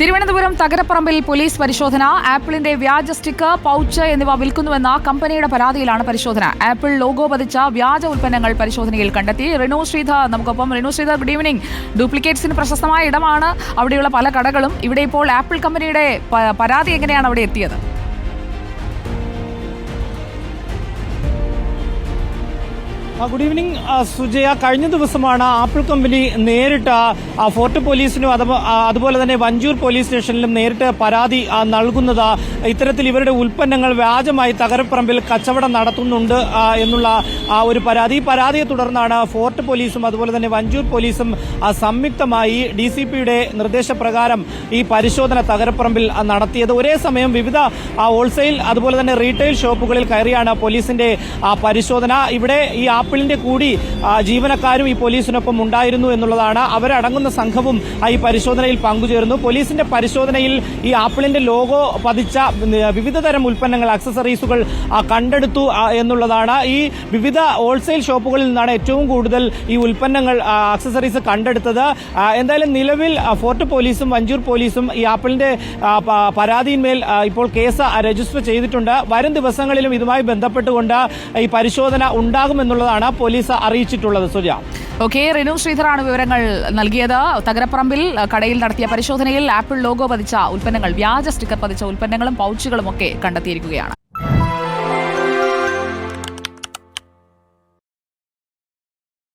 Thiruvananthapuram തകരപ്പറമ്പിൽ police പരിശോധന. ആപ്പിളിന്റെ വ്യാജ സ്റ്റിക്കർ, പൗച്ച് എന്നിവ വിൽക്കുന്നുവെന്ന കമ്പനിയുടെ പരാതിയിലാണ് പരിശോധന. ആപ്പിൾ ലോഗോ പതിച്ച വ്യാജ ഉൽപ്പന്നങ്ങൾ പരിശോധനയിൽ കണ്ടെത്തി. റിനു ശ്രീധർ നമുക്കൊപ്പം. Rinu Sreedhar, good evening. ഡ്യൂപ്ലിക്കേറ്റ്സിന് പ്രശസ്തമായ ഇടമാണ് അവിടെയുള്ള പല കടകളും. ഇവിടെ ഇപ്പോൾ ആപ്പിൾ കമ്പനിയുടെ പരാതി എങ്ങനെയാണ് അവിടെ എത്തിയത്? Good evening Sujaya. കഴിഞ്ഞ ദിവസമാണ് ആപ്പിൾ കമ്പനി നേരിട്ട് ഫോർട്ട് പോലീസിനും അതുപോലെ തന്നെ വഞ്ചൂർ പോലീസ് സ്റ്റേഷനിലും നേരിട്ട് പരാതി നൽകുന്നത്. ഇത്തരത്തിൽ ഇവരുടെ ഉൽപ്പന്നങ്ങൾ വ്യാജമായി തകരപ്പറമ്പിൽ കച്ചവടം നടത്തുന്നുണ്ട് എന്നുള്ള ഒരു പരാതി. ഈ പരാതിയെ തുടർന്നാണ് ഫോർട്ട് പോലീസും അതുപോലെ തന്നെ വഞ്ചൂർ പോലീസും സംയുക്തമായി DCPയുടെ നിർദ്ദേശപ്രകാരം ഈ പരിശോധന തകരപ്പറമ്പിൽ നടത്തിയത്. ഒരേ സമയം വിവിധ ഹോൾസെയിൽ അതുപോലെ തന്നെ റീറ്റെയിൽ ഷോപ്പുകളിൽ കയറിയാണ് പോലീസിന്റെ പരിശോധന. ഇവിടെ ഈ ആപ്പിളിന്റെ കൂടി ജീവനക്കാരും ഈ പോലീസിനൊപ്പം ഉണ്ടായിരുന്നു എന്നുള്ളതാണ്. അവരടങ്ങുന്ന സംഘവും ഈ പരിശോധനയിൽ പങ്കുചേർന്നു. പോലീസിന്റെ പരിശോധനയിൽ ഈ ആപ്പിളിന്റെ ലോഗോ പതിച്ച വിവിധ തരം ഉൽപ്പന്നങ്ങൾ, അക്സസറീസുകൾ കണ്ടെടുത്തു എന്നുള്ളതാണ്. ഈ വിവിധ ഹോൾസെയിൽ ഷോപ്പുകളിൽ നിന്നാണ് ഏറ്റവും കൂടുതൽ ഈ ഉൽപ്പന്നങ്ങൾ, അക്സസറീസ് കണ്ടെടുത്തത്. എന്തായാലും നിലവിൽ ഫോർട്ട് പോലീസും വഞ്ചൂർ പോലീസും ഈ ആപ്പിളിന്റെ പരാതിയിന്മേൽ ഇപ്പോൾ കേസ് രജിസ്റ്റർ ചെയ്തിട്ടുണ്ട്. വരും ദിവസങ്ങളിലും ഇതുമായി ബന്ധപ്പെട്ടുകൊണ്ട് ഈ പരിശോധന ഉണ്ടാകുമെന്നുള്ളതാണ് പോലീസ് അറിയിച്ചിട്ടുള്ളത്. സുജ. ഓക്കെ, റിനു ശ്രീധറാണ് വിവരങ്ങൾ നൽകിയത്. തകരപ്പറമ്പിൽ കടയിൽ നടത്തിയ പരിശോധനയിൽ ആപ്പിൾ ലോഗോ പതിച്ച ഉൽപ്പന്നങ്ങൾ, വ്യാജ സ്റ്റിക്കർ പതിച്ച ഉൽപ്പന്നങ്ങളും പൗച്ചുകളും ഒക്കെ കണ്ടെത്തിയിരിക്കുകയാണ്.